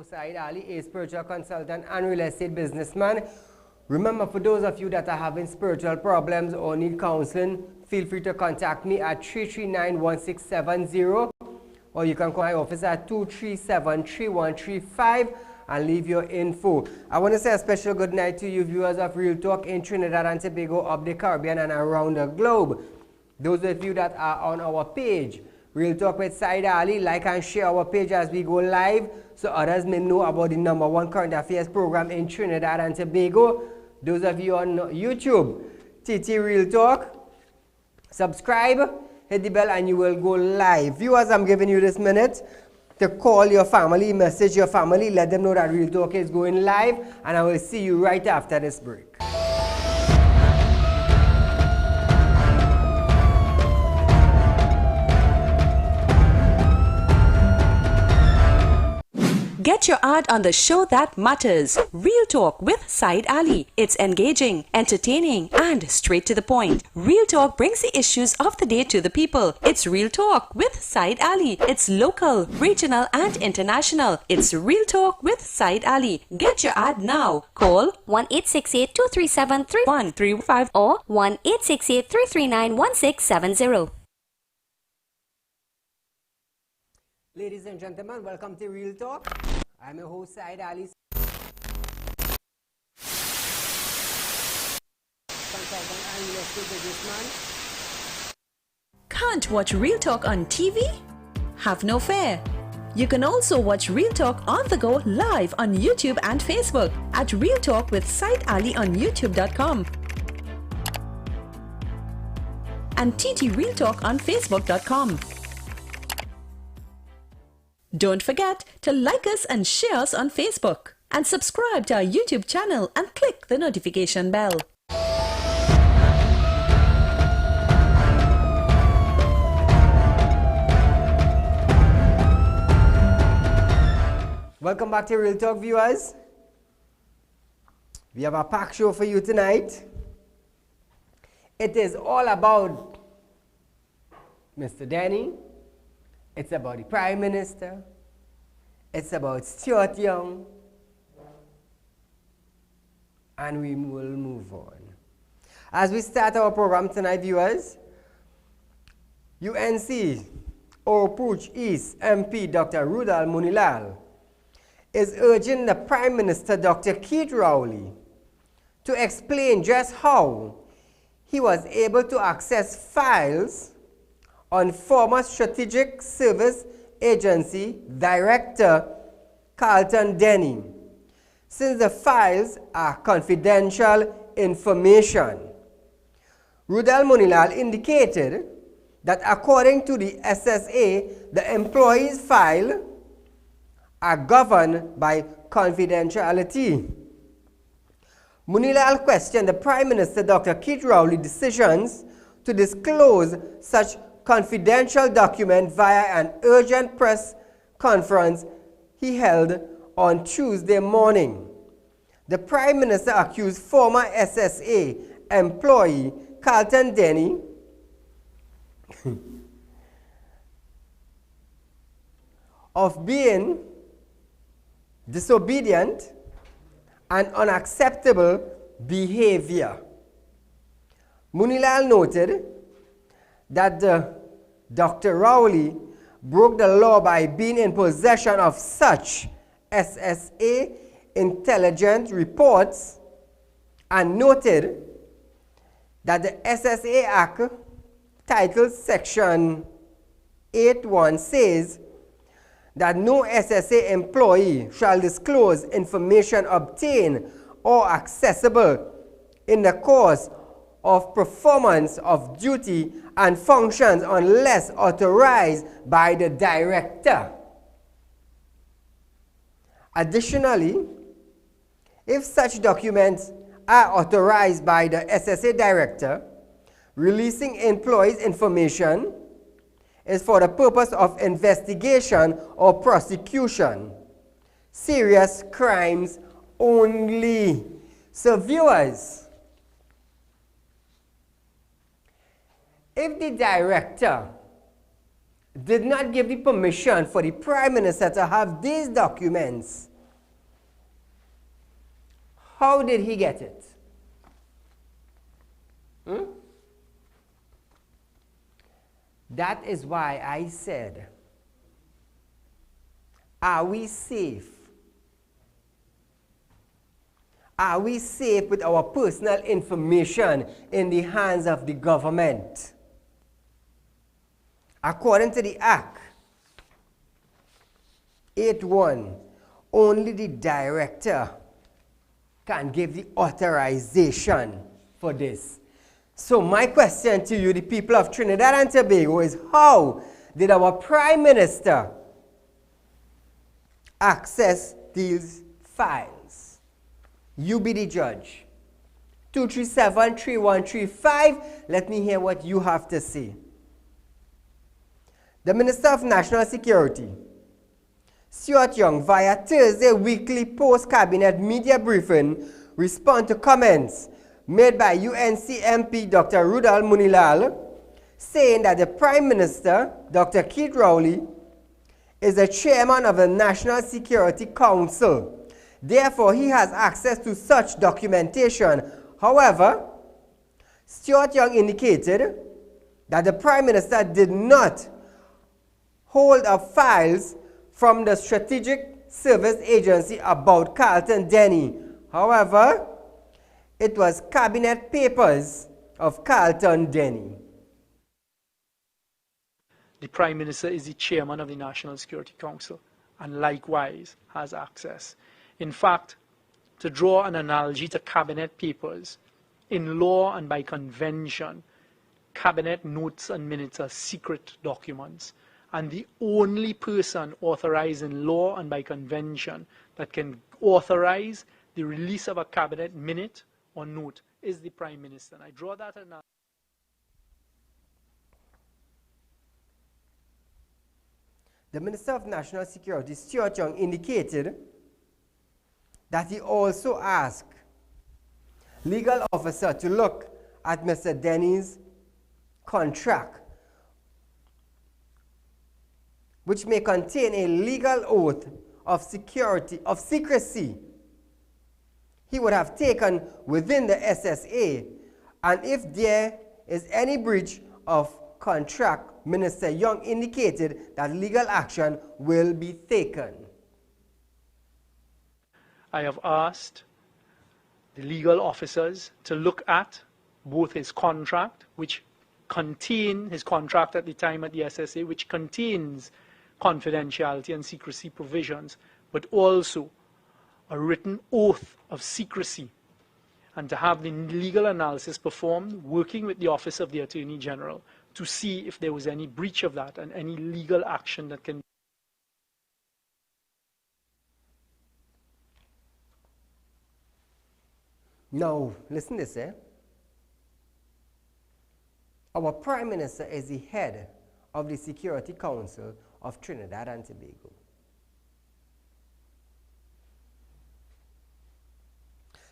host Saieed Ali, a spiritual consultant and real estate businessman. Remember, for those of you that are having spiritual problems or need counseling, feel free to contact me at 339-1670, or you can call my office at 237-3135 and leave your info. I want to say a special good night to you viewers of Real Talk in Trinidad and Tobago, of the Caribbean and around the globe. Those of you that are on our page, Real Talk with Saieed Ali, like and share our page as we go live so others may know about the #1 current affairs program in Trinidad and Tobago. Those of you on YouTube, TT Real Talk, subscribe, hit the bell and you will go live. Viewers, I'm giving you this minute to call your family, message your family, let them know that Real Talk is going live, and I will see you right after this break. Get your ad on the show that matters. Real Talk with Saieed Ali. It's engaging, entertaining, and straight to the point. Real Talk brings the issues of the day to the people. It's Real Talk with Saieed Ali. It's local, regional, and international. It's Real Talk with Saieed Ali. Get your ad now. Call 1-868-237-3135 or 1-868-339-1670. Ladies and gentlemen, welcome to Real Talk. I'm your host Saieed Ali, consultant and real estate businessman. Can't watch Real Talk on TV? Have no fear. You can also watch Real Talk on the go live on YouTube and Facebook at Real Talk with Saieed Ali on YouTube.com and TT Real Talk on Facebook.com. Don't forget to like us and share us on Facebook and subscribe to our YouTube channel and click the notification bell. Welcome back to Real Talk, viewers. We have a packed show for you tonight. It is all about Mr. Denny. It's about the Prime Minister. It's about Stuart Young. And we will move on. As we start our program tonight, viewers, UNC Oropouche East MP Dr. Rudal Munilal is urging the Prime Minister Dr. Keith Rowley to explain just how he was able to access files on former Strategic Service Agency Director Carlton Denny, since the files are confidential information. Rudal Munilal indicated that according to the SSA, the employee's files are governed by confidentiality. Munilal questioned the Prime Minister Dr. Keith Rowley's decisions to disclose such confidential document via an urgent press conference he held on Tuesday morning. The Prime Minister accused former SSA employee Carlton Denny of being disobedient and unacceptable behavior. Munilal noted that Dr. Rowley broke the law by being in possession of such SSA intelligence reports, and noted that the SSA Act, Title Section 8.1 says that no SSA employee shall disclose information obtained or accessible in the course of performance of duty and functions unless authorized by the director. Additionally, if such documents are authorized by the SSA director, releasing employees' information is for the purpose of investigation or prosecution. Serious crimes only. So viewers, if the director did not give the permission for the Prime Minister to have these documents How did he get it? That is why I said, are we safe? Are we safe with our personal information in the hands of the government? According to the Act 8.1, only the director can give the authorization for this. So my question to you, the people of Trinidad and Tobago, is how did our Prime Minister access these files? You be the judge. 237-3135, let me hear what you have to say. The Minister of National Security, Stuart Young, via Thursday weekly post-cabinet media briefing, respond to comments made by UNC MP Dr. Rudal Munilal, saying that the Prime Minister, Dr. Keith Rowley, is the chairman of the National Security Council. Therefore, he has access to such documentation. However, Stuart Young indicated that the Prime Minister did not hold up files from the Strategic Service Agency about Carlton Denny. However, it was cabinet papers of Carlton Denny. The Prime Minister is the chairman of the National Security Council and likewise has access. In fact, to draw an analogy to cabinet papers, in law and by convention, cabinet notes and minutes are secret documents, and the only person authorized in law and by convention that can authorize the release of a cabinet minute or note is the Prime Minister. And I draw that analogy. The Minister of National Security, Stuart Young, indicated that he also asked legal officer to look at Mr. Denny's contract, which may contain a legal oath of secrecy he would have taken within the SSA, and if there is any breach of contract, Minister Young indicated that legal action will be taken. I have asked the legal officers to look at both his contract, which contains his contract at the time at the SSA, which contains confidentiality and secrecy provisions, but also a written oath of secrecy, and to have the legal analysis performed, working with the Office of the Attorney General, to see if there was any breach of that and any legal action that can. Now, listen to this, Our Prime Minister is the head of the Security Council of Trinidad and Tobago.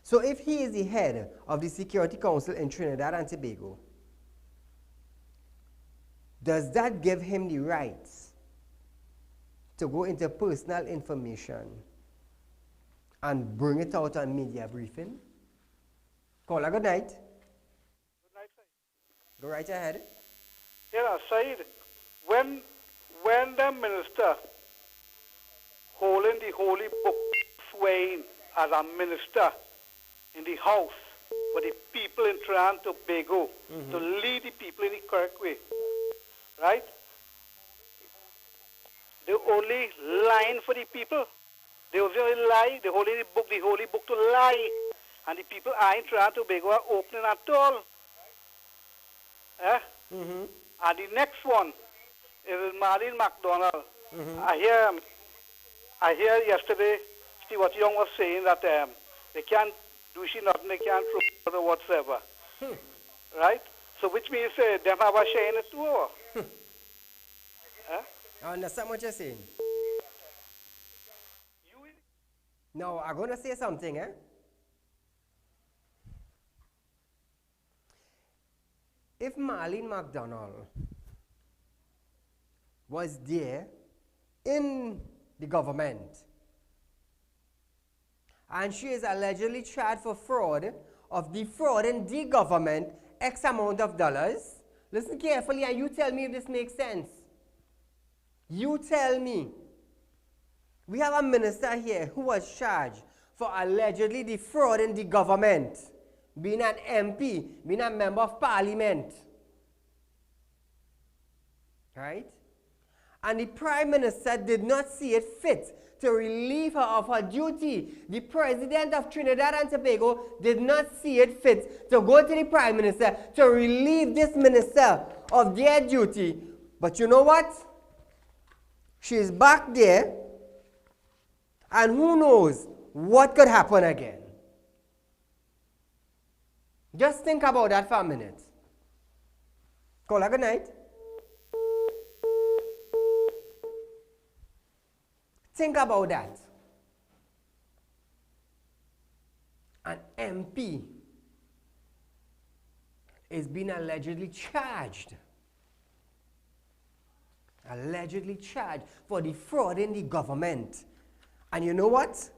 So if he is the head of the Security Council in Trinidad and Tobago, does that give him the rights to go into personal information and bring it out on media briefing? Caller, good night. Good night, Said. Go right ahead. Yeah, Said, when the minister holding the holy book swaying as a minister in the house for the people in Trinidad and Tobago, to lead the people in the correct way, right? They only lying for the people. They only lie. They holding the holy book to lie. And the people are in Trinidad and Tobago are opening at all. And the next one is Marlene MacDonald. I hear yesterday Stuart Young was saying that they can't do nothing, they can't throw or whatsoever. Right? So which means them have a share in it too. Or? I understand what you're saying. Now, I'm going to say something, If Marlene MacDonald was there in the government and she is allegedly charged for fraud of defrauding the government X amount of dollars. Listen carefully and you tell me if this makes sense. You tell me. We have a minister here who was charged for allegedly defrauding the government, being an MP, being a member of parliament. Right? And the Prime Minister did not see it fit to relieve her of her duty. The President of Trinidad and Tobago did not see it fit to go to the Prime Minister to relieve this minister of their duty. But you know what? She's back there, and who knows what could happen again. Just think about that for a minute. Call her good night. Think about that. An MP is being allegedly charged for defrauding the government. And you know what?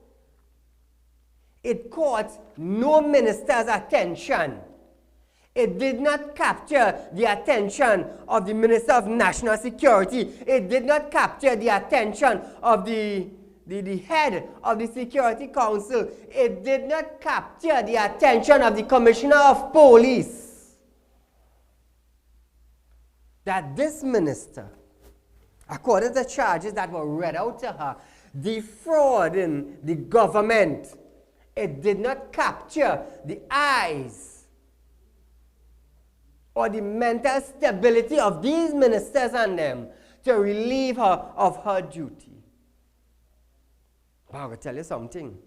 It caught no minister's attention. It did not capture the attention of the Minister of National Security. It did not capture the attention of the head of the Security Council. It did not capture the attention of the Commissioner of Police. That this minister, according to the charges that were read out to her, defrauding the government, it did not capture the eyes or the mental stability of these ministers and them to relieve her of her duty. But I will tell you something.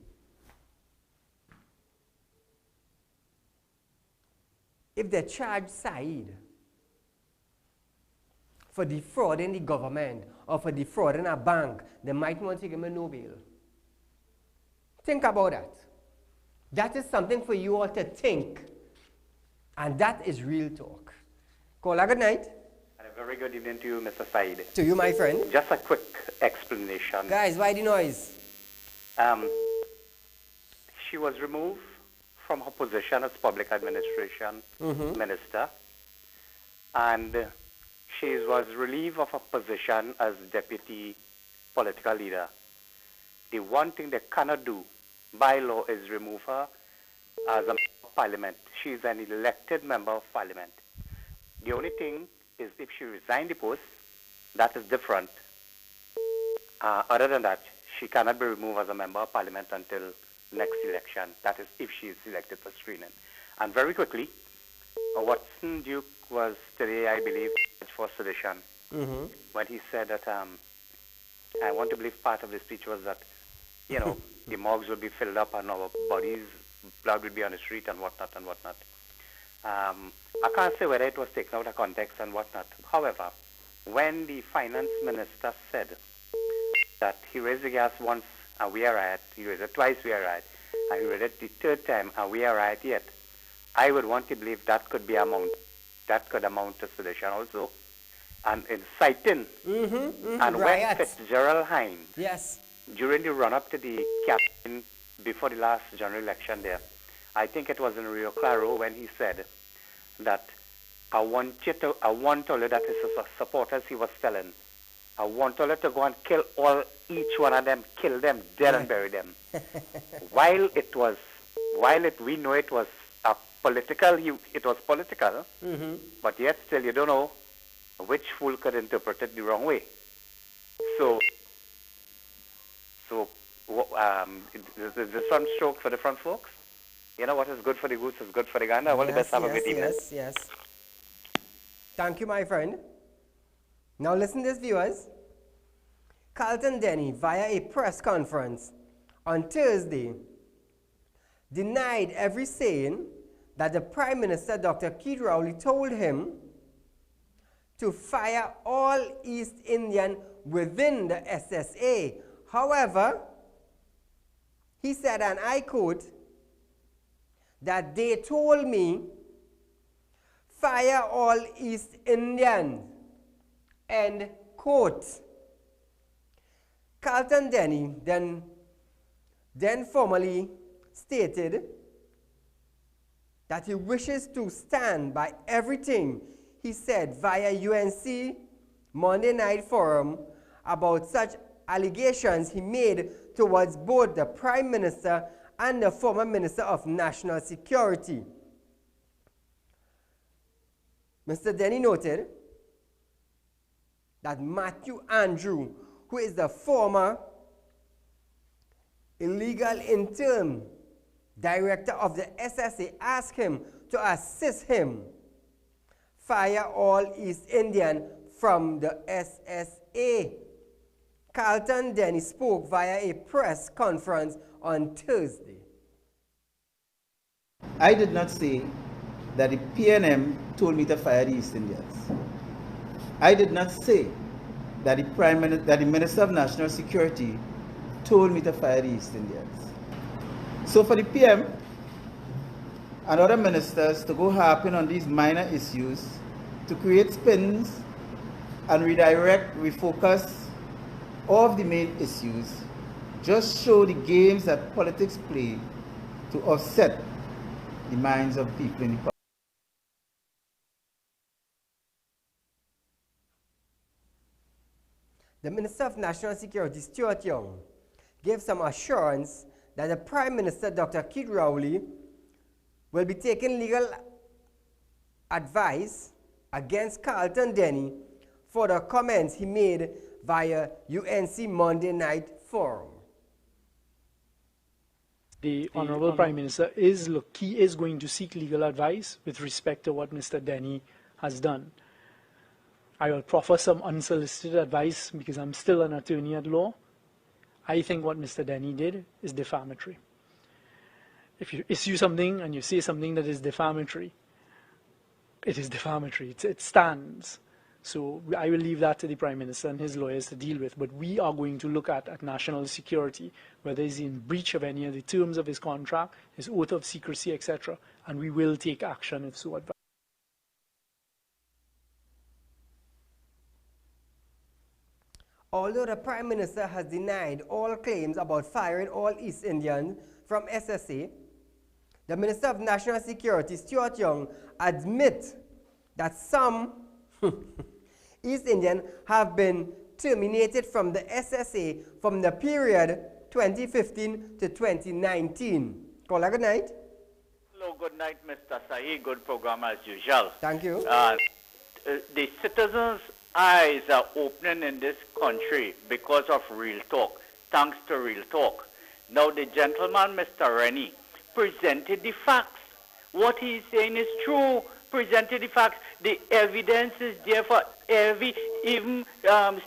If they charge Saeed for defrauding the government or for defrauding a bank, they might want to give him a no bail. Think about that. That is something for you all to think. And that is real talk. Caller, good night. And a very good evening to you, Mr. Saeed. To you, my friend. Just a quick explanation. Guys, why the noise? She was removed from her position as public administration minister, and she was relieved of her position as deputy political leader. The one thing they cannot do by law is remove her as a member of parliament. She is an elected member of parliament. The only thing is if she resigned the post, that is different. Other than that, she cannot be removed as a member of parliament until next election. That is if she is elected for screening. And very quickly, Watson Duke was today, I believe, for sedition. When he said that, I want to believe part of the speech was that, you know, the morgues would be filled up and our bodies, blood would be on the street and whatnot and whatnot. I can't say whether it was taken out of context and whatnot. However, when the finance minister said that he raised the gas once and we are right, he raised it twice, we are right, and he raised it the third time and we are right yet, I would want to believe that could be that could amount to sedition also. And inciting and when Fitzgerald Hines, during the run-up to the campaign before the last general election there, I think it was in Rio Claro when he said that I want all that his supporters he was telling, I want all to go and kill each one of them, kill them dead and bury them. We know it was political, but yet still you don't know which fool could interpret it the wrong way. So this one stroke for the front folks. You know what is good for the goose is good for the gander. All the best. Have a good evening. Yes. Thank you, my friend. Now listen to this, viewers. Carlton Denny, via a press conference on Thursday, denied every saying that the Prime Minister, Dr. Keith Rowley, told him to fire all East Indian within the SSA. However, he said, and I quote, that they told me, fire all East Indians, end quote. Carlton Denny then then formally stated that he wishes to stand by everything he said via UNC Monday Night Forum about such allegations he made towards both the Prime Minister and the former Minister of National Security. Mr. Denny noted that Matthew Andrew, who is the former illegal intern director of the SSA, asked him to assist him fire all East Indian from the SSA. Carlton Denny spoke via a press conference on Thursday. I did not say that the PNM told me to fire the East Indians. I did not say that the Minister of National Security told me to fire the East Indians. So for the PM and other ministers to go harping on these minor issues, to create spins and refocus off the main issues, just show the games that politics play to offset the minds of people in the party. The Minister of National Security, Stuart Young, gave some assurance that the Prime Minister, Dr. Keith Rowley, will be taking legal advice against Carlton Denny for the comments he made via UNC Monday Night Forum. The Honorable Prime Minister is going to seek legal advice with respect to what Mr. Denny has done. I will proffer some unsolicited advice because I'm still an attorney at law. I think what Mr. Denny did is defamatory. If you issue something and you say something that is defamatory, it is defamatory. It stands. So I will leave that to the Prime Minister and his lawyers to deal with. But we are going to look at national security, whether he's in breach of any of the terms of his contract, his oath of secrecy, etc. And we will take action if so advised. Although the Prime Minister has denied all claims about firing all East Indians from SSA, the Minister of National Security, Stuart Young, admits that some East Indians have been terminated from the SSA from the period 2015 to 2019. Caller, good night. Hello, good night, Mr. Saeed. Good program as usual. Thank you. The citizens' eyes are opening in this country because of Real Talk, thanks to Real Talk. Now, the gentleman, Mr. Rennie, presented the facts. What he's saying is true. Presented the facts. The evidence is there for even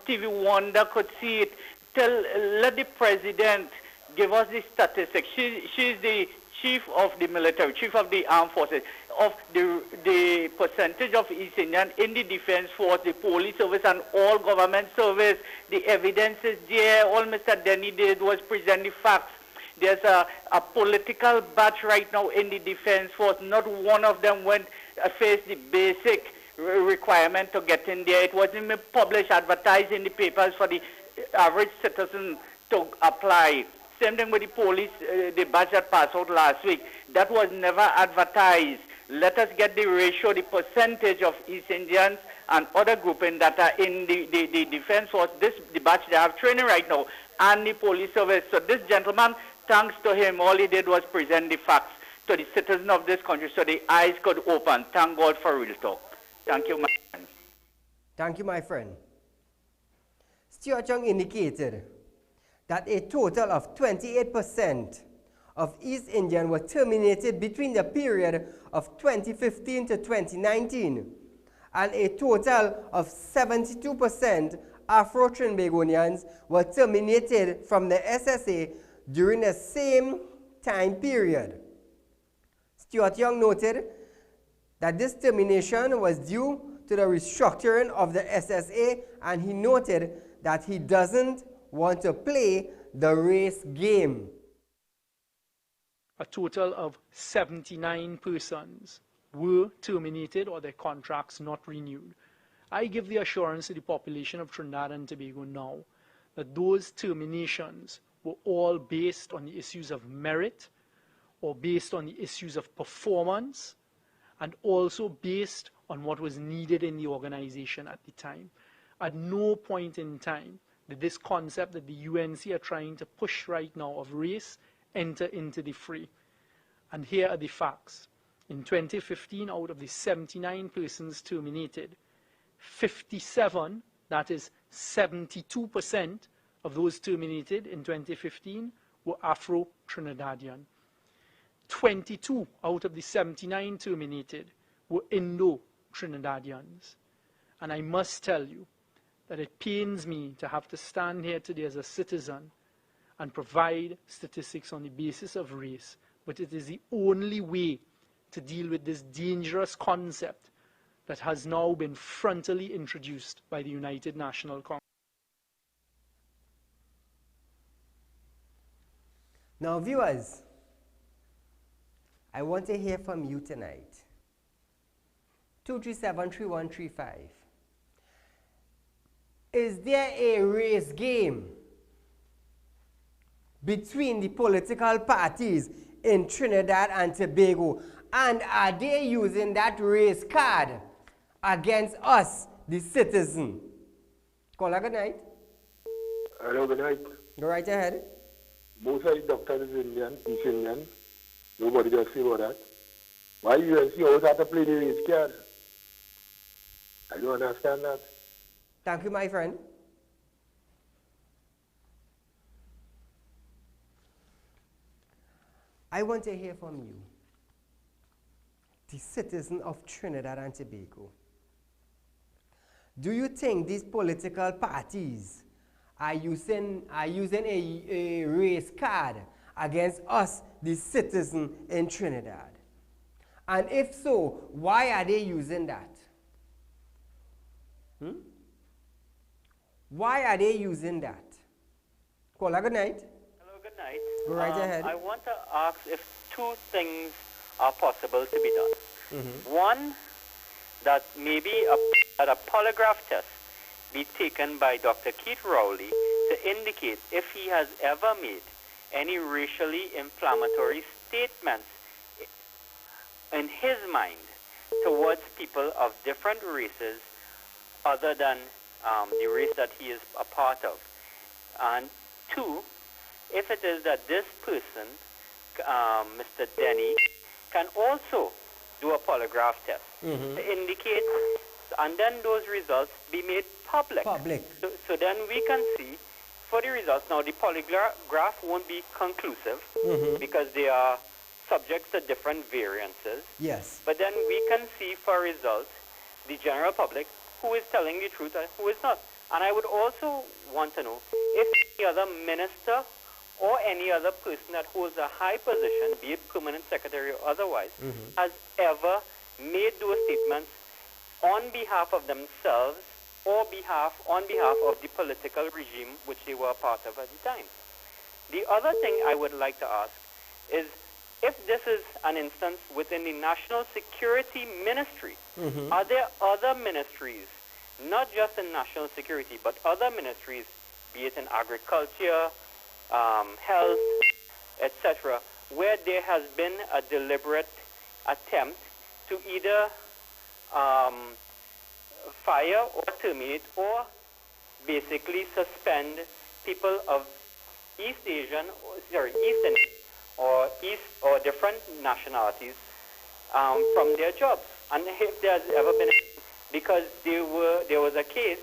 Stevie Wonder could see it. Let the president give us the statistics. She's the chief of the military, chief of the armed forces, of the percentage of East Indian in the defense force, the police service, and all government service. The evidence is there. All Mr. Denny did was present the facts. There's a political batch right now in the defense force. Not one of them went faced the basic requirement to get in there. It wasn't even published, advertised in the papers for the average citizen to apply. Same thing with the police, the batch that passed out last week. That was never advertised. Let us get the ratio, the percentage of East Indians and other grouping that are in the defense force. The batch they have training right now, and the police service. So this gentleman, thanks to him, all he did was present the facts to the citizens of this country so the eyes could open. Thank God for Real Talk. Thank you, my friend. Thank you, my friend. Stuart Young indicated that a total of 28% of East Indians were terminated between the period of 2015 to 2019, and a total of 72% Afro-Trinbagonians were terminated from the SSA during the same time period. Stuart Young noted that this termination was due to the restructuring of the SSA, and he noted that he doesn't want to play the race game. A total of 79 persons were terminated or their contracts not renewed. I give the assurance to the population of Trinidad and Tobago now that those terminations were all based on the issues of merit or based on the issues of performance, and also based on what was needed in the organization at the time. At no point in time did this concept that the UNC are trying to push right now of race enter into the fray. And here are the facts. In 2015, out of the 79 persons terminated, 57, that is 72% of those terminated in 2015 were Afro-Trinidadian. 22 out of the 79 terminated were Indo-Trinidadians. And I must tell you that it pains me to have to stand here today as a citizen and provide statistics on the basis of race, but it is the only way to deal with this dangerous concept that has now been frontally introduced by the United National Congress. Now, viewers, I want to hear from you tonight. 237-3135. Is there a race game between the political parties in Trinidad and Tobago? And are they using that race card against us, the citizen? Caller, good night. Hello, good night. Go right ahead. Most of the doctors is Indian, East Indian. Nobody does say about that. Why UNC always have to play the race card? I don't understand that. Thank you, my friend. I want to hear from you, the citizen of Trinidad and Tobago. Do you think these political parties are using a race card against us, the citizen in Trinidad? And if so, why are they using that? Why are they using that? Caller, good night. Hello, good night. Go right ahead. I want to ask if two things are possible to be done. One, that maybe a polygraph test be taken by Dr. Keith Rowley to indicate if he has ever made any racially inflammatory statements in his mind towards people of different races other than the race that he is a part of. And two, if it is that this person, Mr. Denny, can also do a polygraph test to indicate, and then those results be made public. So then we can see for the results. Now the polygraph won't be conclusive because they are subject to different variances. Yes. But then we can see for results the general public who is telling the truth and who is not. And I would also want to know if any other minister or any other person that holds a high position, be it permanent secretary or otherwise, has ever made those statements on behalf of themselves or on behalf of the political regime which they were a part of at the time. The other thing I would like to ask is if this is an instance within the National Security Ministry, are there other ministries, not just in national security, but other ministries, be it in agriculture, health, etc., where there has been a deliberate attempt to either fire or terminate or basically suspend people of Eastern or different nationalities from their jobs. And if there's ever been, because there was a case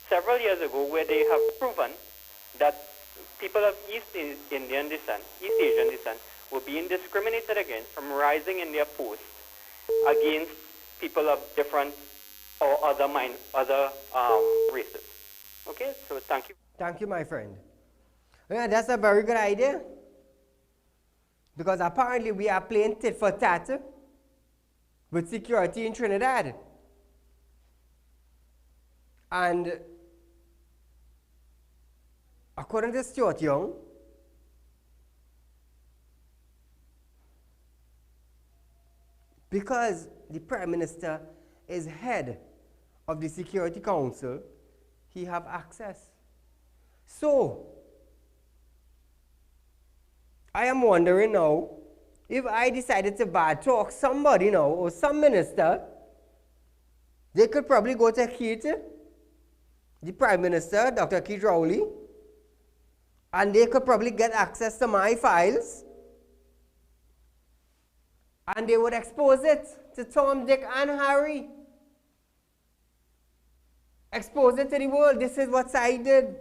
several years ago where they have proven that people of East Asian descent were being discriminated against from rising in their posts against people of different or other races. Okay, so thank you. Thank you, my friend. Yeah, that's a very good idea. Because apparently we are playing tit for tat with security in Trinidad. And according to Stuart Young, because the Prime Minister is head of the Security Council, he have access. So, I am wondering now, if I decided to bad talk somebody now, or some minister, they could probably go to Keith, the Prime Minister, Dr. Keith Rowley, and they could probably get access to my files, and they would expose it to Tom, Dick, and Harry. Expose it to the world. This is what I did.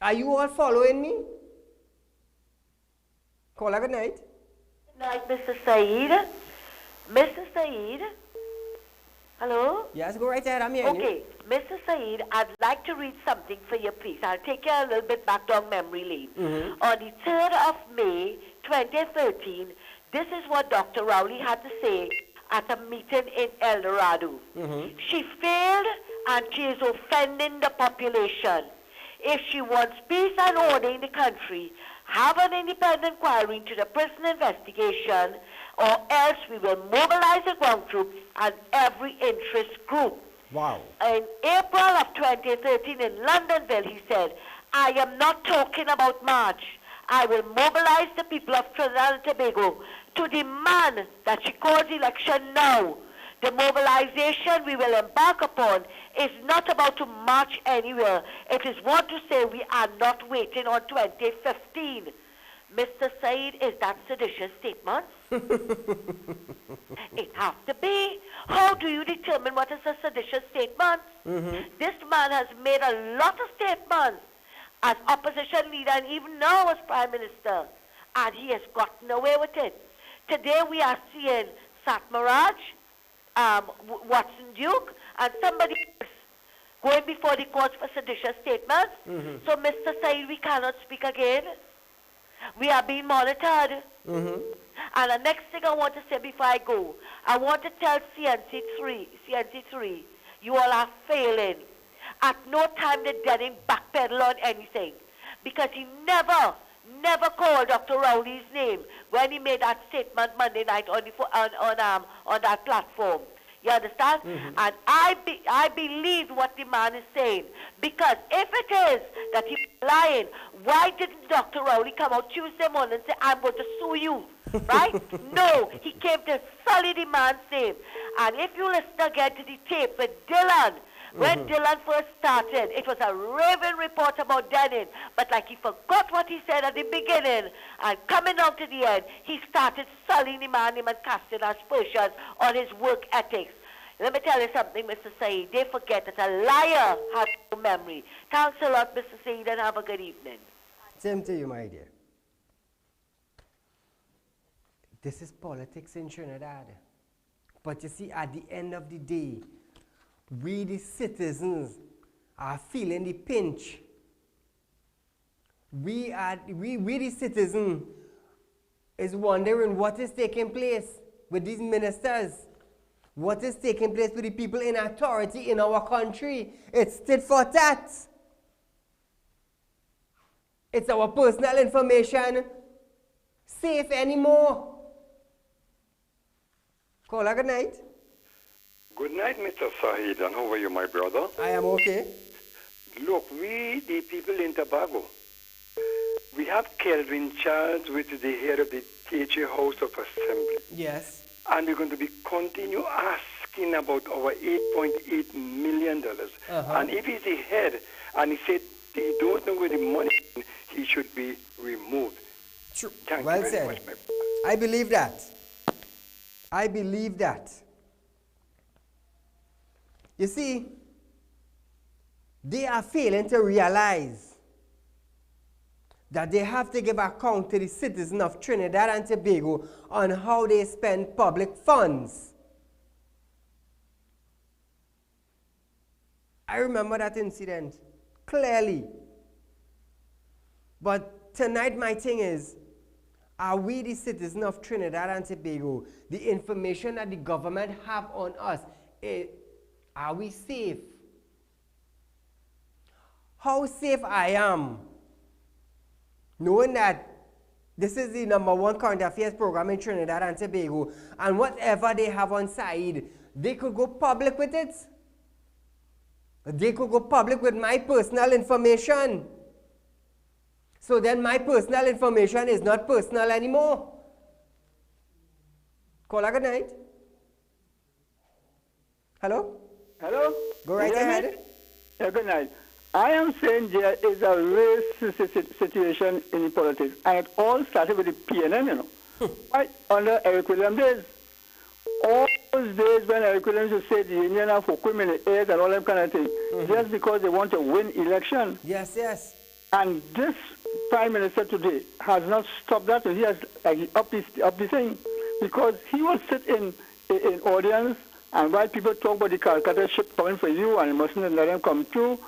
Are you all following me? Call good night. Good night, Mr. Saeed. Mr. Saeed? Hello? Yes, go right ahead. I'm hearing you. Okay, Mr. Saeed, I'd like to read something for you, please. I'll take you a little bit back down memory lane. On the 3rd of May, 2013, this is what Dr. Rowley had to say at a meeting in El Dorado. She failed and she is offending the population. If she wants peace and order in the country, have an independent inquiry into the prison investigation, or else we will mobilize the ground troops and every interest group. Wow. In April of 2013 in Londonville, he said, I am not talking about March. I will mobilize the people of Trinidad and Tobago to demand that she calls election now. The mobilization we will embark upon is not about to march anywhere. It is what to say we are not waiting on 2015. Mr. Saeed, is that seditious statement? It has to be. How do you determine what is a seditious statement? This man has made a lot of statements as opposition leader and even now as Prime Minister, and he has gotten away with it. Today we are seeing Satmaraj, Watson Duke, and somebody else going before the courts for seditious statements. So, Mr. Saeed, we cannot speak again. We are being monitored. And the next thing I want to say before I go, I want to tell CNC3, you all are failing. At no time did Denning backpedal on anything, because he never called Dr. Rowley's name when he made that statement Monday night on that platform. You understand? And I believe what the man is saying, because if it is that he's lying, why didn't Dr. Rowley come out Tuesday morning and say, I'm going to sue you? Right? No, he came to sully the man's name. And if you listen again to the tape with Dylan, when Dylan first started, it was a raving report about Denning, but like he forgot what he said at the beginning, and coming down to the end, he started sullying the man and casting aspersions on his work ethics. Let me tell you something, Mr. Saeed. They forget that a liar has no memory. Thanks a lot, Mr. Saeed, and have a good evening. Same to you, my dear. This is politics in Trinidad. But you see, at the end of the day, we the citizens are feeling the pinch. We the citizens is wondering what is taking place with these ministers. What is taking place with the people in authority in our country. It's tit for tat. It's our personal information safe anymore. Call a good night. Good night, Mr. Saeed, and how are you, my brother? I am okay. Look, we, the people in Tobago, we have Kelvin Charles, which is the head of the THA House of Assembly. Yes. And we're going to be continue asking about our $8.8 million. And if he's the head, and he said he don't know where the money is, he should be removed. True. Thank well you very said. much, my brother. I believe that. I believe that. You see, they are failing to realize that they have to give account to the citizens of Trinidad and Tobago on how they spend public funds. I remember that incident clearly. But tonight my thing is, are we the citizens of Trinidad and Tobago, the information that the government have on us, are we safe? How safe I am, knowing that this is the #1 current affairs program in Trinidad and Tobago, and whatever they have on side, they could go public with it. They could go public with my personal information. So then my personal information is not personal anymore. Call good night. Hello? Hello? Go right ahead. Yeah, good night. I am saying there is a racist situation in politics, and it all started with the PNM, you know. Right under Eric Williams days. All those days when Eric Williams used to say the Indian have equipment in the air and all that kind of thing, just because they want to win election. Yes, yes. And this Prime Minister today has not stopped that. He has upped the thing, because he will sit in audience and while people talk about the Calcutta ship coming for you and you mustn't let them come through,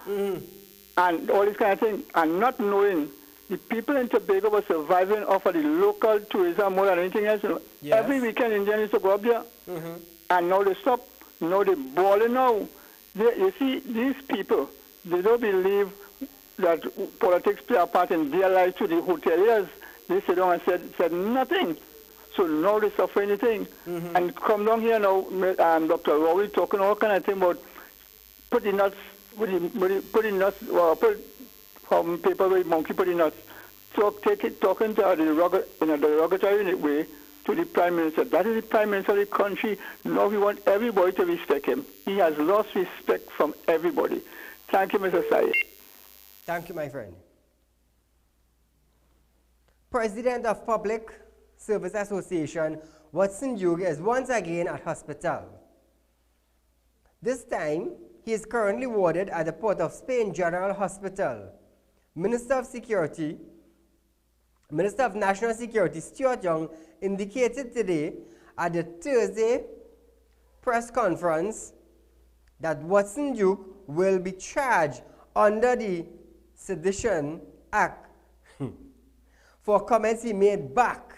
and all this kind of thing, and not knowing the people in Tobago were surviving off of the local tourism more than anything else. You know. Yes. Every weekend Indians used to go up there, and now they stop. Now they're balling now. You see, these people, they don't believe that politics play a part in their life to the hoteliers. They sit down and said nothing. So now they suffer anything. And come down here now, Dr. Rowley talking all kind of thing about putting nuts, put from paper with monkey putting nuts. So talking to in a derogatory way to the Prime Minister. That is the Prime Minister of the country. Now we want everybody to respect him. He has lost respect from everybody. Thank you, Mr. Sayeed. Thank you, my friend. President of Public Service Association, Watson Duke, is once again at hospital. This time, he is currently warded at the Port of Spain General Hospital. Minister of National Security, Stuart Young, indicated today at the Thursday press conference that Watson Duke will be charged under the Sedition Act for comments he made back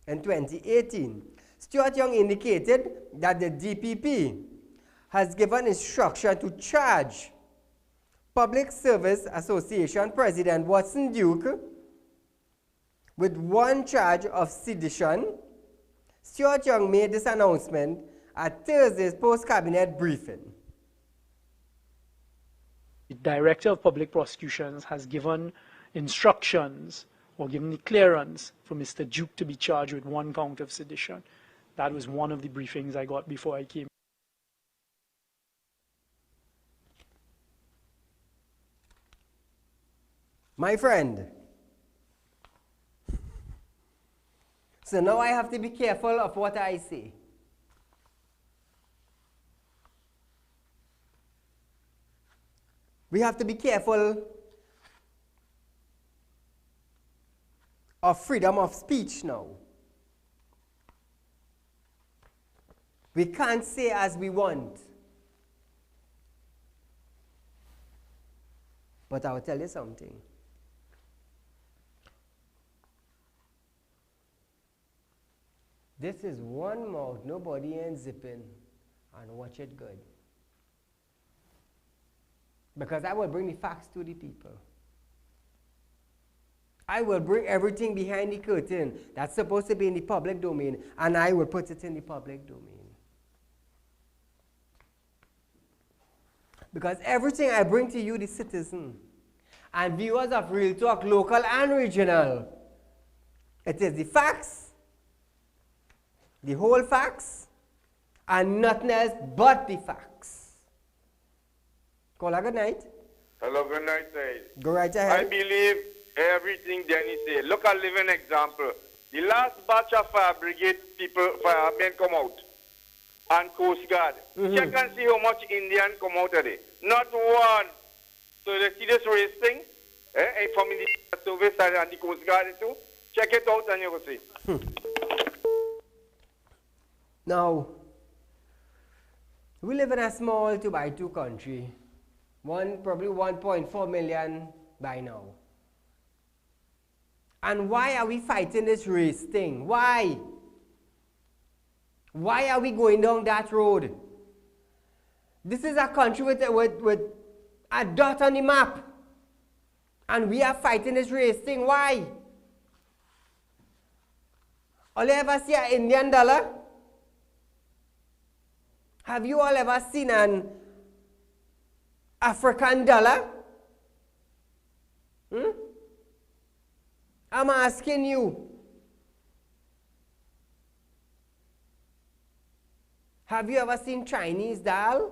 in 2018. Stuart Young indicated that the DPP has given instruction to charge Public Service Association President Watson Duke with one charge of sedition. Stuart Young made this announcement at Thursday's post-cabinet briefing. The Director of Public Prosecutions has given instructions or given the clearance for Mr. Duke to be charged with one count of sedition. That was one of the briefings I got before I came. My friend, so now I have to be careful of what I say. We have to be careful of freedom of speech now. We can't say as we want. But I'll tell you something. This is one mouth, nobody ain't zipping, and watch it good. Because I will bring the facts to the people. I will bring everything behind the curtain that's supposed to be in the public domain, and I will put it in the public domain. Because everything I bring to you, the citizen, and viewers of Real Talk, local and regional, it is the facts, the whole facts, and nothing else but the facts. Call a good night. Hello, good night, Said. Go right ahead. I believe everything Danny said. Look at living example. The last batch of fire brigade people, firemen come out, and Coast Guard. Check and see how much Indian come out today. Not one. So they see this race thing, from the service and the Coast Guard too. Check it out and you will see. Now, we live in a small 2x2 country. Probably 1.4 million by now. And why are we fighting this race thing? Why? Why are we going down that road? This is a country with a dot on the map. And we are fighting this race thing. Why? All you ever see an Indian dollar? Have you all ever seen an African dollar? I'm asking you. Have you ever seen Chinese dal?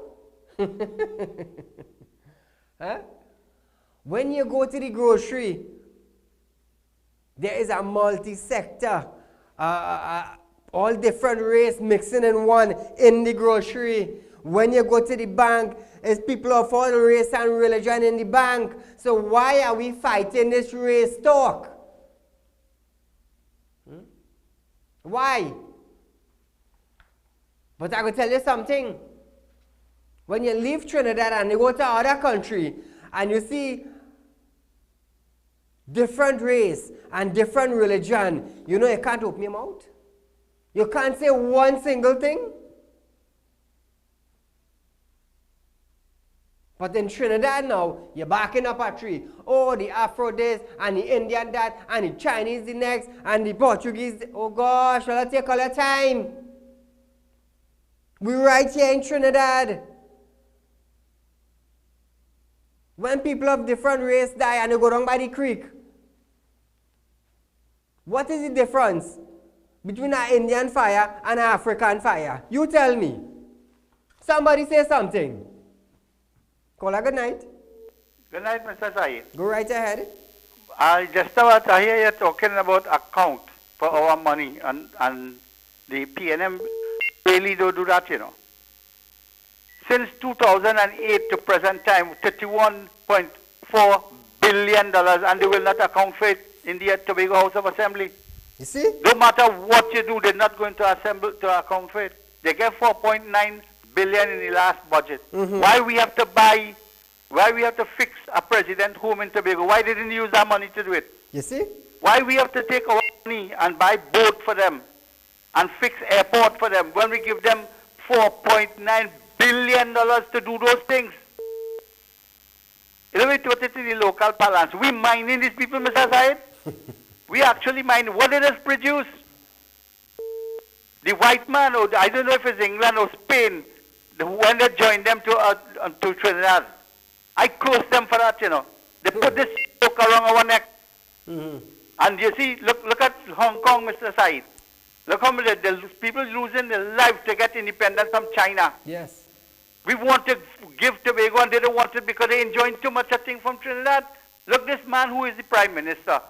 Huh? When you go to the grocery, there is a multi-sector, all different race mixing in one in the grocery. When you go to the bank, it's people of all race and religion in the bank. So why are we fighting this race talk? Why? But I will tell you something. When you leave Trinidad and you go to other country and you see different race and different religion, you know you can't open your mouth. You can't say one single thing. But in Trinidad now, you're backing up a tree. Oh, the Afro this, and the Indian that, and the Chinese the next, and the Portuguese. Oh gosh, well, let's take all your time. We're right here in Trinidad. When people of different race die and they go down by the creek, what is the difference between an Indian fire and an African fire? You tell me. Somebody say something. Call a good night. Good night, Mr. Saeed. Go right ahead. I just about I hear you talking about account for our money, and the PNM really don't do that, you know. Since 2008 to present time, $31.4 billion, and they will not account for it in the Tobago House of Assembly. You see? No matter what you do, they're not going to account for it. They get $4.9 billion in the last budget. Why we have to buy? Why we have to fix a president home in Tobago? Why didn't you use our money to do it? You see? Why we have to take our money and buy boat for them and fix airport for them when we give them $4.9 billion to do those things? You know, we put it in the local balance. We mining these people, Mr. Said. We actually mine. What did it produce? The white man, or I don't know if it's England or Spain, when they joined them to Trinidad, I cursed them for that, you know. They put this yoke around our neck. And you see, look at Hong Kong, Mr. Said. Look how many people losing their life to get independence from China. Yes. We want to give Tobago and they don't want it because they enjoying too much of thing from Trinidad. Look, this man who is the Prime Minister,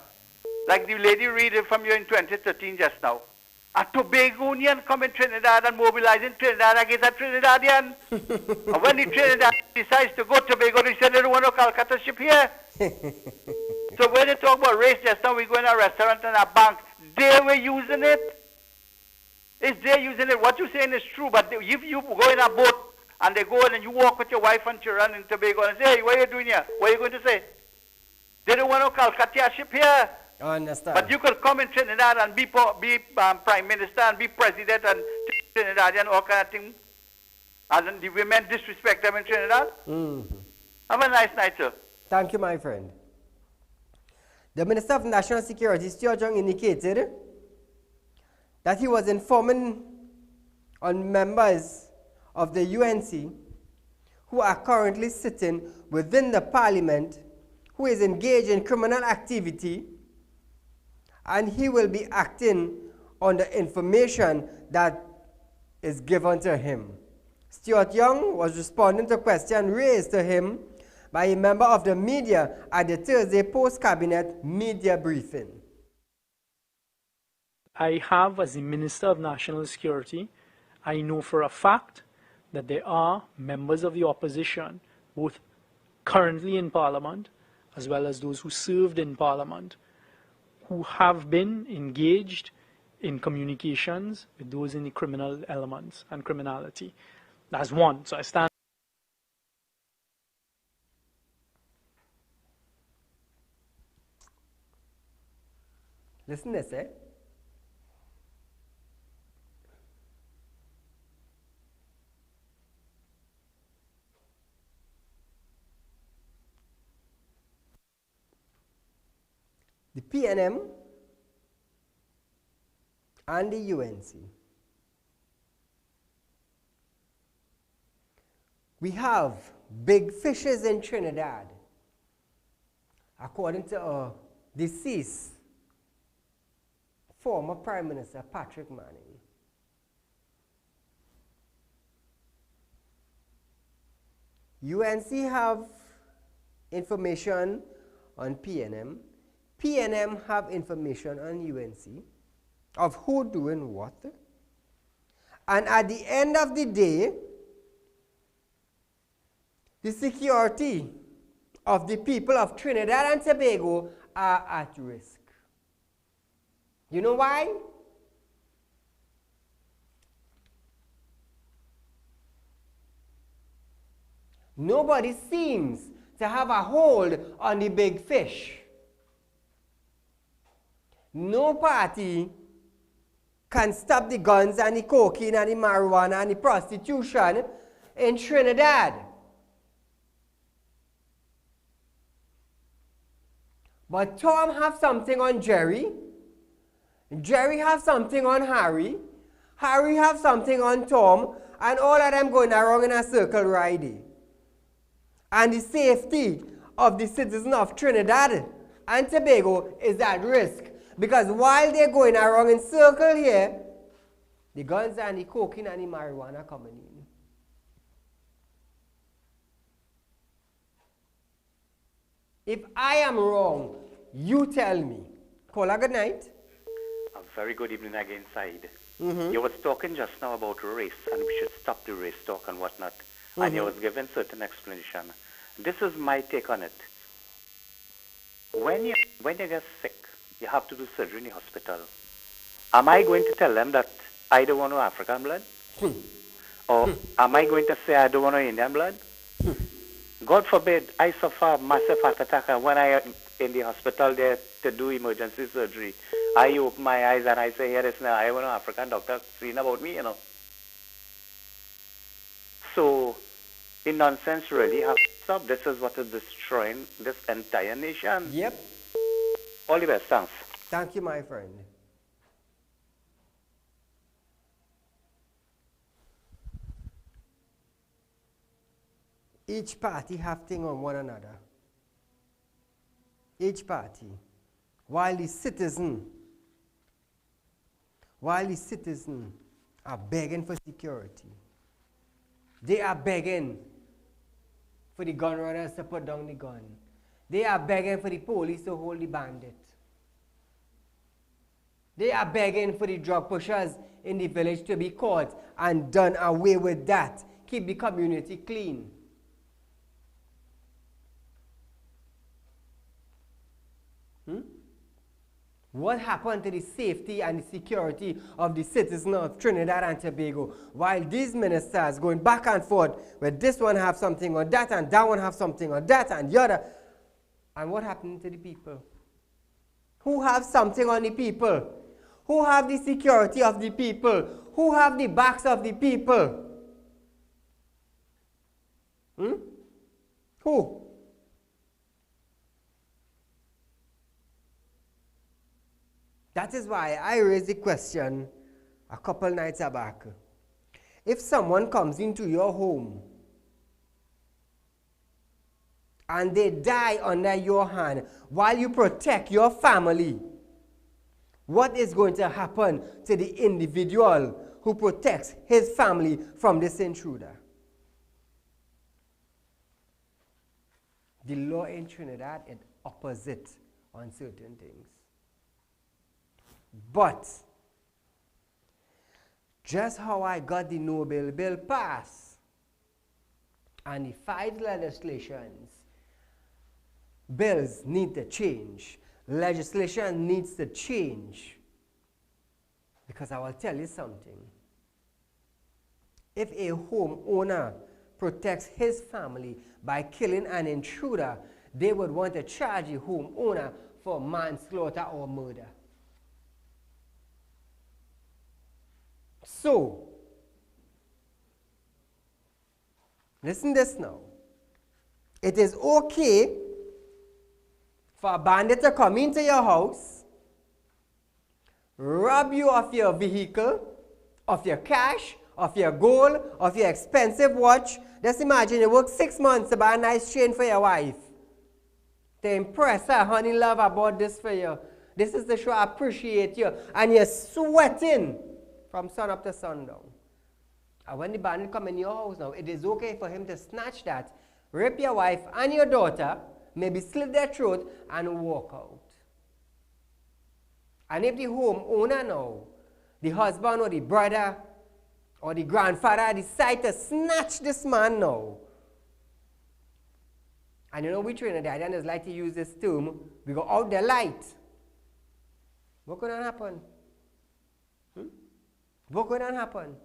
like the lady read it from you in 2013 just now. A Tobagonian come in Trinidad and mobilizing Trinidad against a Trinidadian. And when the Trinidad decides to go to Tobago, they say they don't want to Calcutta ship here. So when they talk about race just now, we go in a restaurant and a bank, they were using it. It's they using it. What you're saying is true, but if you go in a boat and they go in and you walk with your wife and children in Tobago and say, hey, what are you doing here? What are you going to say? They don't want to Calcutta ship here. I understand. But you could come in Trinidad and be Prime Minister and be President and Trinidad and all kind of things. And then the women disrespect them in Trinidad. Have a nice night, sir. Thank you, my friend. The Minister of National Security, Stuart Young, indicated that he was informing on members of the UNC who are currently sitting within the Parliament who is engaged in criminal activity, and he will be acting on the information that is given to him. Stuart Young was responding to a question raised to him by a member of the media at the Thursday post-cabinet media briefing. I have, as the Minister of National Security, I know for a fact that there are members of the opposition, both currently in Parliament, as well as those who served in Parliament, who have been engaged in communications with those in the criminal elements and criminality. That's one. So I stand. Listen to this, eh? The PNM and the UNC. We have big fishes in Trinidad, according to a deceased former Prime Minister Patrick Manning. UNC have information on PNM. PNM have information on UNC of who doing what. And at the end of the day, the security of the people of Trinidad and Tobago are at risk. You know why? Nobody seems to have a hold on the big fish. No party can stop the guns and the cocaine and the marijuana and the prostitution in Trinidad. But Tom have something on Jerry. Jerry have something on Harry. Harry have something on Tom. And all of them going around in a circle riding. And the safety of the citizens of Trinidad and Tobago is at risk. Because while they're going around in circle here, the guns and the cocaine and the marijuana coming in. If I am wrong, you tell me. Call a good night. A very good evening again, Saeed. You was talking just now about race, and we should stop the race talk and whatnot. And you was giving certain explanation. This is my take on it. When you get sick, you have to do surgery in the hospital. Am I going to tell them that I don't want no African blood? Or am I going to say I don't want no Indian blood? God forbid I suffer a massive heart attack, and when I am in the hospital there to do emergency surgery, I open my eyes and I say, here is now, I want an African doctor screen about me, you know. So, in nonsense really have to stop. This is what is destroying this entire nation. Yep. All the best, thanks. Thank you, my friend. Each party have thing on one another. Each party. While the citizen are begging for security. They are begging for the gun runners to put down the gun. They are begging for the police to hold the bandit. They are begging for the drug pushers in the village to be caught and done away with that. Keep the community clean. What happened to the safety and the security of the citizens of Trinidad and Tobago? While these ministers going back and forth, where this one have something on that and that one have something on that and the other. And what happened to the people? Who have something on the people? Who have the security of the people? Who have the backs of the people? Who? That is why I raised the question a couple nights back. If someone comes into your home and they die under your hand while you protect your family, what is going to happen to the individual who protects his family from this intruder? The law in Trinidad is opposite on certain things. But just how I got the Nobel bill passed and the 5 bills need to change. Legislation needs to change. Because I will tell you something. If a homeowner protects his family by killing an intruder, they would want to charge the homeowner for manslaughter or murder. So, listen this now. It is okay for a bandit to come into your house, rob you of your vehicle, of your cash, of your gold, of your expensive watch. Just imagine you work 6 months to buy a nice chain for your wife. To impress her, honey love, I bought this for you. This is to show I appreciate you. And you're sweating from sun up to sundown. And when the bandit come in your house now, it is okay for him to snatch that, rape your wife and your daughter, maybe slit their throat, and walk out. And if the homeowner now, the husband or the brother or the grandfather decide to snatch this man now, and you know we Trinidadians like to use this term, we go out the light. What could happen? What could happen?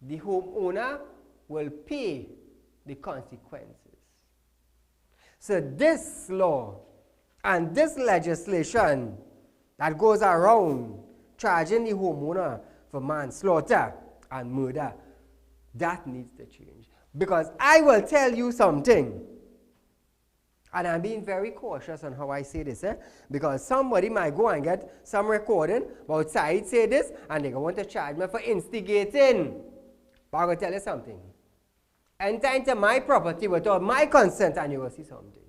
The homeowner will pay the consequences. So this law and this legislation that goes around charging the homeowner for manslaughter and murder, that needs to change. Because I will tell you something, and I'm being very cautious on how I say this, because somebody might go and get some recording about Saieed say this, and they want to charge me for instigating. But I'm going to tell you something. Enter into my property without my consent, and you will see something.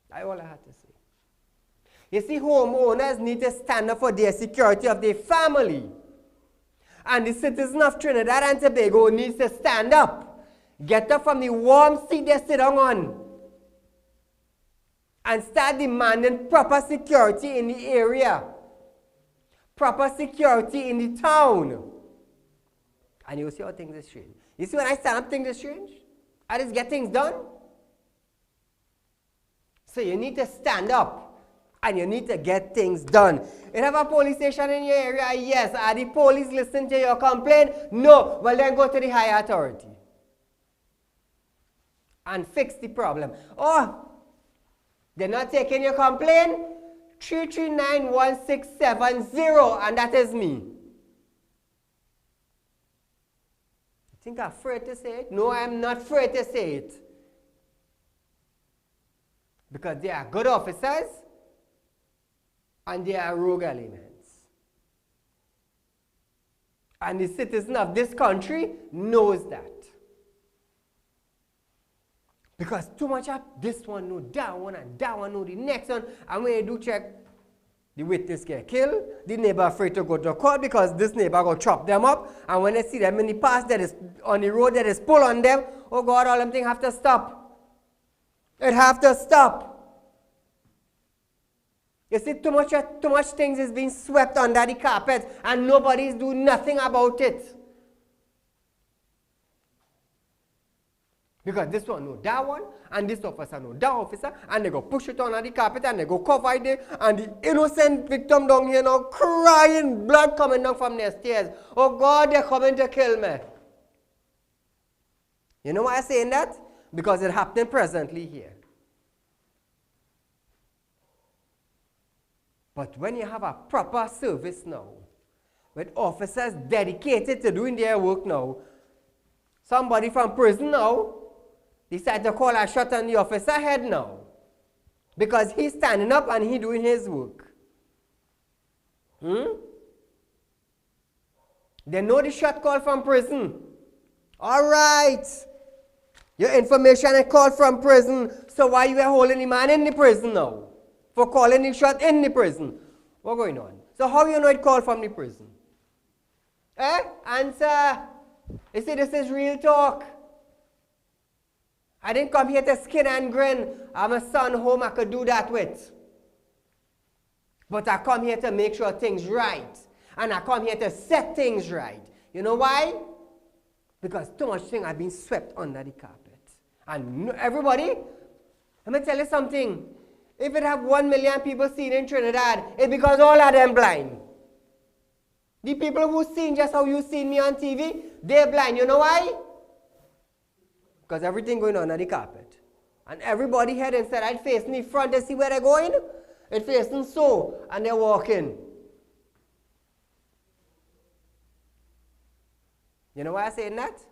That's all I had to say. You see, homeowners need to stand up for their security of their family. And the citizens of Trinidad and Tobago needs to stand up. Get up from the warm seat they sit on and start demanding proper security in the area. Proper security in the town. And you'll see how things are strange. You see when I stand up, things are strange? I just get things done. So you need to stand up. And you need to get things done. You have a police station in your area? Yes. Are the police listening to your complaint? No. Well, then go to the higher authority and fix the problem. Oh, they're not taking your complaint? 3391670, and that is me. You think I'm afraid to say it? No, I'm not afraid to say it. Because they are good officers and they are rogue elements. And the citizen of this country knows that. Because too much of this one know that one and that one know the next one. And when you do check, the witness get killed, the neighbor afraid to go to court because this neighbor go chop them up. And when they see them in the past that is on the road that is pull on them, oh God, all them things have to stop. It have to stop. You see, too much things is being swept under the carpet and nobody's doing nothing about it. Because this one know that one, and this officer know that officer, and they go push it under the carpet and they go cover it, and the innocent victim down here now crying, blood coming down from their stairs. Oh God, they're coming to kill me. You know why I'm saying that? Because it's happening presently here. But when you have a proper service now, with officers dedicated to doing their work now, somebody from prison now decide to call a shot on the officer head now. Because he's standing up and he's doing his work. They know the shot call from prison. All right. Your information is called from prison. So why you are holding the man in the prison now? For calling the shot in the prison. What's going on? So how you know it called from the prison? Answer. You see, this is real talk. I didn't come here to skin and grin. I'm a son home I could do that with. But I come here to make sure things right. And I come here to set things right. You know why? Because too much things have been swept under the carpet. And everybody, let me tell you something. If it have 1 million people seen in Trinidad, it's because all of them blind. The people who seen just how you seen me on TV, they're blind. You know why? Because everything going on the carpet. And everybody head instead of facing the front to see where they're going, it's facing so, and they're walking. You know why I'm saying that?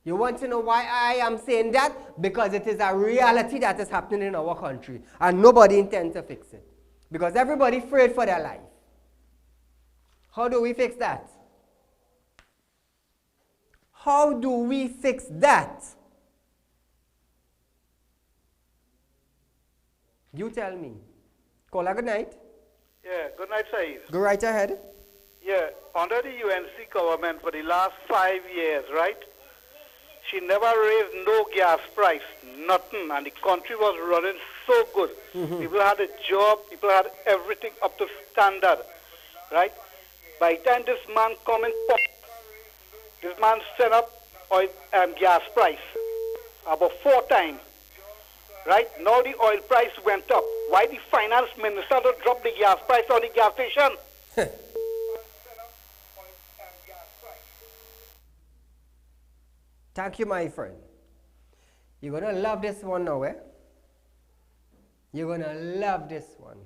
You want to know why I am saying that? Because it is a reality that is happening in our country. And nobody intends to fix it. Because everybody afraid for their life. How do we fix that? How do we fix that? You tell me. Caller, good night. Yeah, good night, Saeed. Go right ahead. Yeah, under the UNC government for the last 5 years, right? She never raised no gas price, nothing, and the country was running so good. People had a job, people had everything up to standard, right? By the time this man come in, this man set up oil gas price about 4 times, right? Now the oil price went up. Why the finance minister don't drop the gas price on the gas station? Thank you, my friend. You're going to love this one now, eh? You're going to love this one.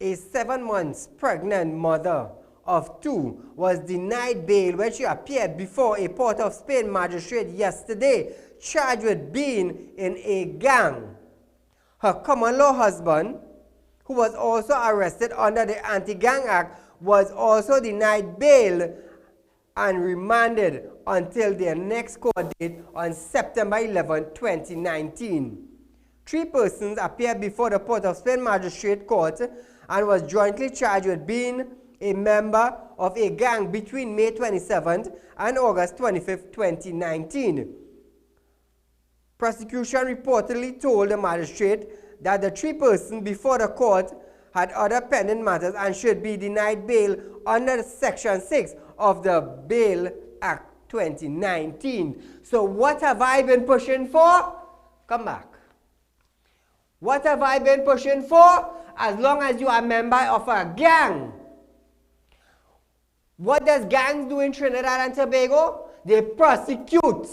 A 7 months pregnant mother of 2 was denied bail when she appeared before a Port of Spain magistrate yesterday, charged with being in a gang. Her common law husband, who was also arrested under the Anti-Gang Act, was also denied bail and remanded until their next court date on September 11, 2019. 3 persons appeared before the Port of Spain Magistrate Court and was jointly charged with being a member of a gang between May 27th and August 25th, 2019. Prosecution reportedly told the magistrate that the 3 persons before the court had other pending matters and should be denied bail under Section 6 of the Bail Act 2019. So what have I been pushing for? Come back. What have I been pushing for? As long as you are a member of a gang. What does gangs do in Trinidad and Tobago? They prosecute.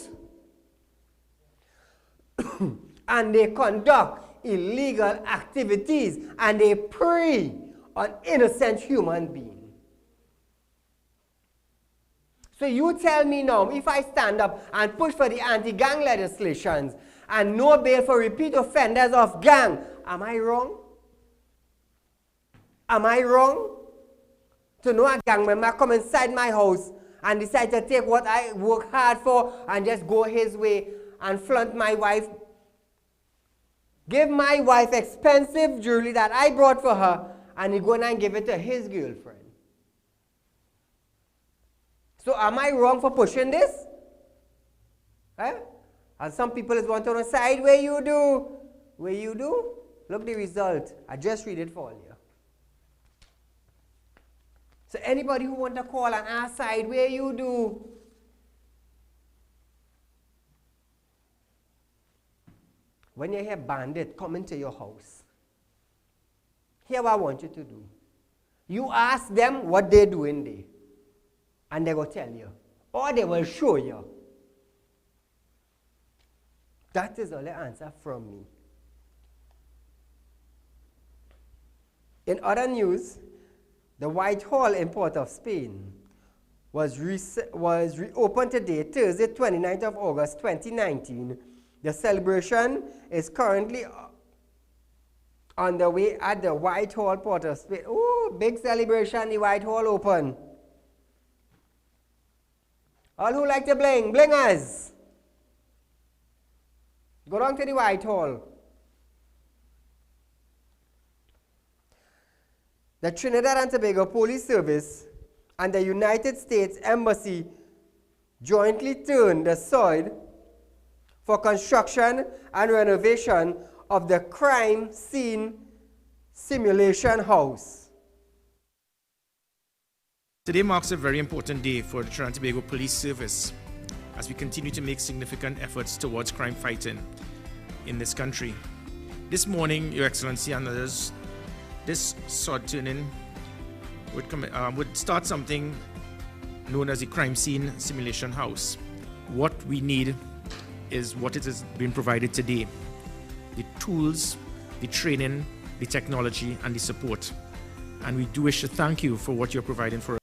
And they conduct illegal activities. And they prey on innocent human beings. So you tell me now, if I stand up and push for the anti-gang legislations and no bail for repeat offenders of gang, am I wrong? Am I wrong? To know a gang member come inside my house and decide to take what I work hard for and just go his way and flaunt my wife, give my wife expensive jewelry that I brought for her, and he go and give it to his girlfriend. So am I wrong for pushing this? Eh? And some people is want on the side where you do. Where you do? Look the result. I just read it for you. So anybody who want to call and ask side where you do. When you hear bandit come into your house, here what I want you to do. You ask them what they're doing there. And they will tell you. Or they will show you. That is all the answer from me. In other news, the Whitehall in Port of Spain was reopened today, Thursday, 29th of August, 2019. The celebration is currently underway at the Whitehall, Port of Spain. Oh, big celebration, the Whitehall open. All who like to bling, blingers. Go down to the Whitehall. The Trinidad and Tobago Police Service and the United States Embassy jointly turned the soil for construction and renovation of the crime scene simulation house. Today marks a very important day for the Trinidad and Tobago Police Service as we continue to make significant efforts towards crime fighting in this country. This morning, Your Excellency and others, this sod turning would start something known as the crime scene simulation house. What we need is what it has been provided today: the tools, the training, the technology, and the support. And we do wish to thank you for what you're providing for us.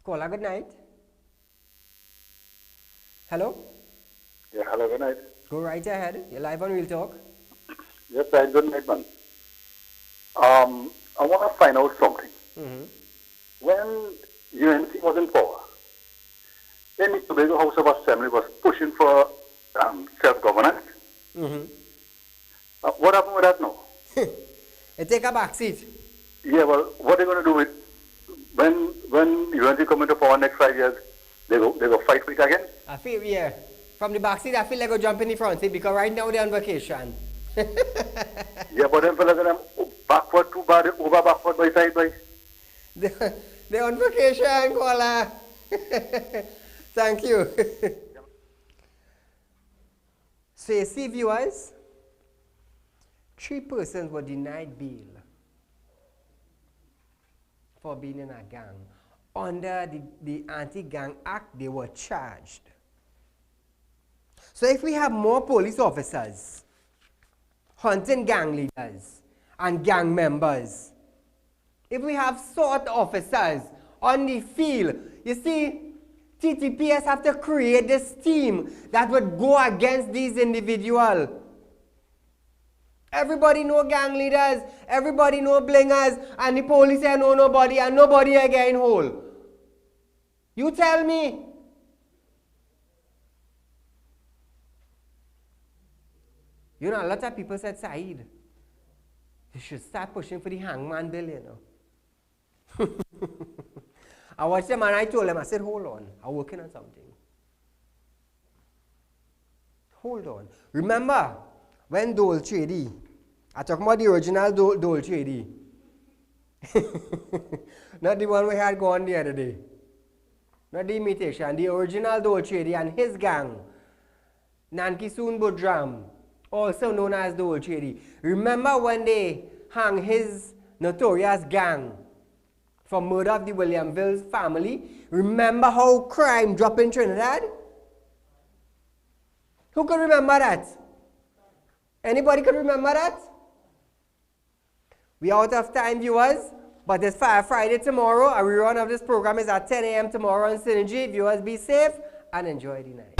Caller, good night. Hello? Yeah, hello, good night. Go right ahead. You're live on Real Talk. Yes, sir, good night, man. I want to find out something. When UNC was in power, in Tobago House of Assembly was pushing for self-governance. What happened with that now? It take a back seat. Yeah, well, what are they going to do with when UNC come into power next 5 years? They go fight for it again? I feel, yeah. From the back seat, I feel like I go jump in the front seat because right now they're on vacation. Yeah, but then fellas them backward too bad, over backward by side by. They're on vacation, Koala. Thank you. So you see, viewers, 3 persons were denied bail for being in a gang. Under the Anti-Gang Act, they were charged. So if we have more police officers hunting gang leaders and gang members, if we have SWAT officers on the field, you see, TTPS have to create this team that would go against these individuals. Everybody know gang leaders, everybody know blingers, and the police say know nobody, and nobody again whole. You tell me. You know, a lot of people said, Saeed, you should start pushing for the hangman bill, you know. I watched them and I told them, I said, hold on, I'm working on something. Hold on. Remember, when Dole Trady, I talk about the original Dole Trady. Not the one we had gone the other day. Not the imitation, the original Dole Trady and his gang, Nankisoon Budram, also known as Dole Trady. Remember when they hung his notorious gang for murder of the Williamville family? Remember how crime dropped in Trinidad? Who could remember that? Anybody could remember that? We are out of time, viewers, but it's Fire Friday tomorrow. A rerun of this program is at 10 a.m. tomorrow on Synergy. Viewers, be safe and enjoy the night.